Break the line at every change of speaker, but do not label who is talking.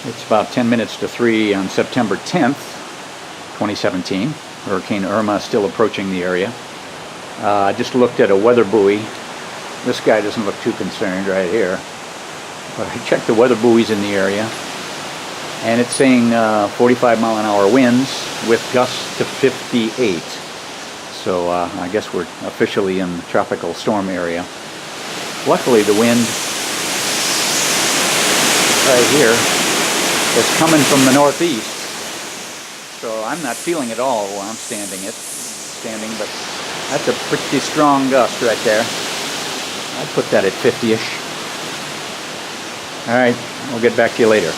It's about 10 minutes to 3 on September 10th, 2017. Hurricane Irma is still approaching the area. I just looked at a weather buoy. This guy doesn't look too concerned right here. But I checked the weather buoys in the area, and it's saying 45-mile-an-hour winds with gusts to 58. So I guess we're officially in the tropical storm area. Luckily, the wind right here is coming from the northeast, so I'm not feeling it all while I'm standing, but that's a pretty strong gust right there. I'd put that at 50-ish. All right, we'll get back to you later.